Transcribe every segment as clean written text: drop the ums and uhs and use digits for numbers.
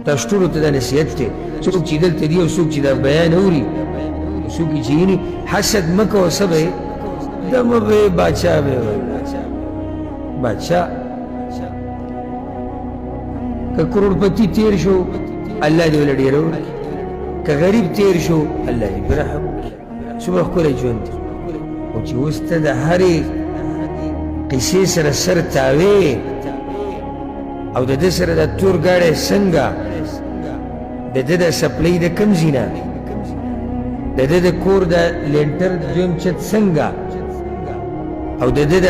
تاسو ټولو ته دا نصیحت دی څوک چې دلته دي او څوک چې دا بیان اوري څوک چې یې حسد مه کوه څه به یې دمه به یې باچا به یې باچا که کروڑپتی تیر شو الله دې ول ډېر ورکړي که غریب تیر شو الله دې پرې رحم وکړي څومره ښکلی ژوند دی او چې اوس ته د هرې قصې سره سر تاوې او د ده سره د تور ګاډی څنګه د ده د سپلۍ د کوم ځای نه د ده د کور د لینټر دویم چت څنګه او د ده د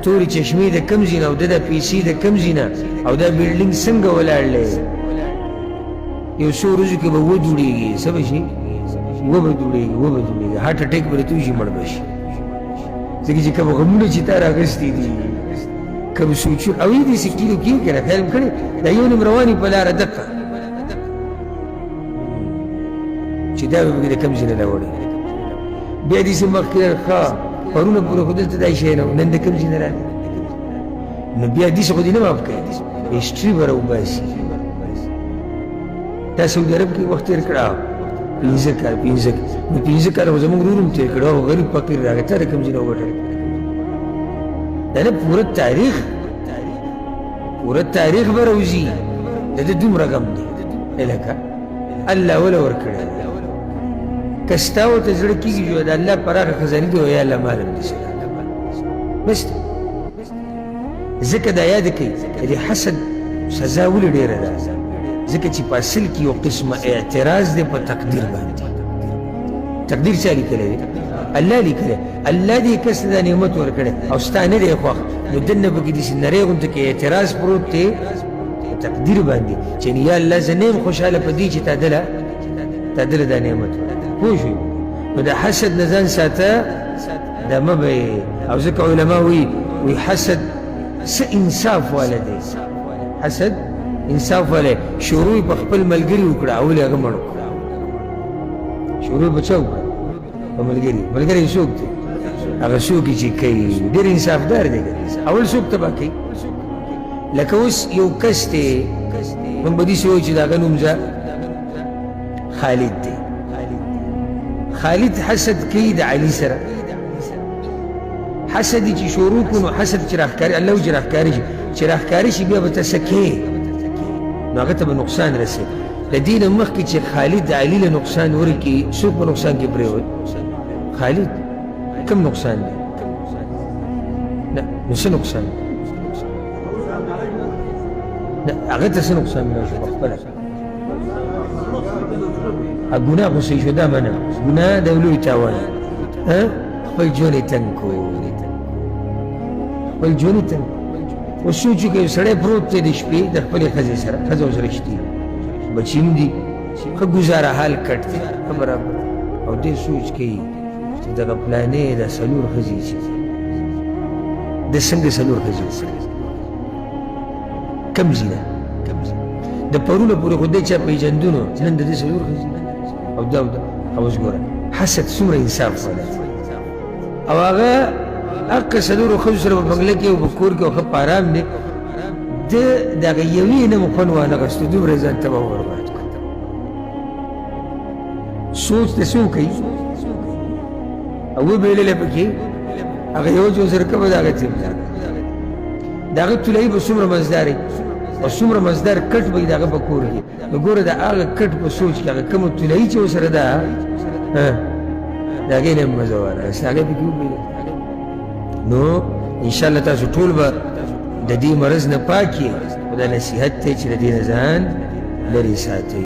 تورې چشمې د کوم ځای نه او د د پیسې د کوم ځای نه او دا بلډینګ څنګه ولاړ دی یو څو ورځو کې به ودوړېږي څه به شي وبه دوړېږي هارټ اټیک به راته وشي مړ به شي ځکه چې کوم غمونه چې تا راغستي دي کوم سوچونه او یې داسې کیلو کېږي که نه خیال مې کړی دا یو نوم رواني په لاره دقه چې دا به پکې د کوم ځای نه راوړی بیا داسې مخکې ښه پرونه پورې خو دلته دا شی نه و نن د کوم ځای نه راغلی نو بیا داسې خو دې نه معاف کوي هسټري به راوباسي تا سعودي عرب کې وخت تېر کړه 15 کاله خو زموږ ورور هم تېر کړی او غریب فقیر راغی تا د کوم ځای نه وګټل دا نه پوره تاریخ به راوځي د ده دومره غم دی لکه الله وله ورکړی که ستا ورته زړه کېږي چې د الله پراخه خزانې دي او یا الله مال هم دي بس ځکه دا یاد کړئ د حسد سزا ولې ډېره ده ځکه چې په اصل کې یو قسمه اعتراض دی په تقدیر باندې تقدیر چا لیکلی دی الله لیکلی الله دې کس ته دا نعمت ورکړی او ستا نه دی خوښ نو دننه پکې داسې نری غوندې کې اعتراض پروت دی په تقدیر باندې چې یا الله زه نه یم خوشحاله په دې چې تا دله دا نعمت پوه شوې نو د حسد نه ځان ساته دا مه به او ځکه علما وایي حسد څه انصاف والا دی حسد انصاف والی شروع په خپل ملګري وکړه اول یې هغه مړ کړه شروع به چا وکړه په ملګري څوک دی هغه څوک چې کوي ډېر انصافدار دی اول څوک تباه کوي لکه اوس یو کس دی موږ به داسې وایو چې د هغه نوم خالد دی خالد حسد کوي د علي سره حسد چې شروع کړو نو حسد چې راښکاري الله چې راښکاري شي چې راښکاري شي بیا به ته څه کوې نو هغه ته به نقصان رسي د دې نه مخکې چې خالد د علي له نقصان ورکړي څوک په نقصان کې پرېوت خالد کوم نقصان دی نه نو څه نقصان نه هغه ته څه نقصان نه شو خپله ګناه خو صحیح شو دا منم ګناه د لوی تاوان خپل ژوند یې تنګ کړو خپل ژوند یې تنګ اوس سوچ وکړئ سړی پروت دی د شپې د خپلې ښځې سره ښځه اوس رشتي بچي هم دي ښه ګزاره حال کټ دی ښه برابر او دې سوچ کوي چې دغه پلانې د څلور ښځې چې د څنګه څلور ښځې وکړي کوم ځای نه د پرونه پورې خو دی چا پېژندو نو نن د دې څلور ښځې او دا اوس ګوره حسد څومره انصاف والا او هغه حق څلورو ښځو سره په بنګله کې او په کور کې او ښه په ارام دی د دغه یوې نه مو خوند وانخېستو دومره ځان تباه برباد کړو سوچ د څه وکړي او وبېللی پکې هغه یو جو سره کومه د هغه تیم د هغه طلایي به څومره مزداري او څومره مزدار کټ به یې د هغه په کور کې نو ګوره د هغه کټ په سوچ کې هغه کومه طلایي چې ورسره ده د هغې نه مزه وانخېسته هغه پکې وبېللی نو انشاءالله تاسو ټول به د دې مرض نه پاک یې خو دا نصیحت دی چې د دې نه ځان لرې ساتئ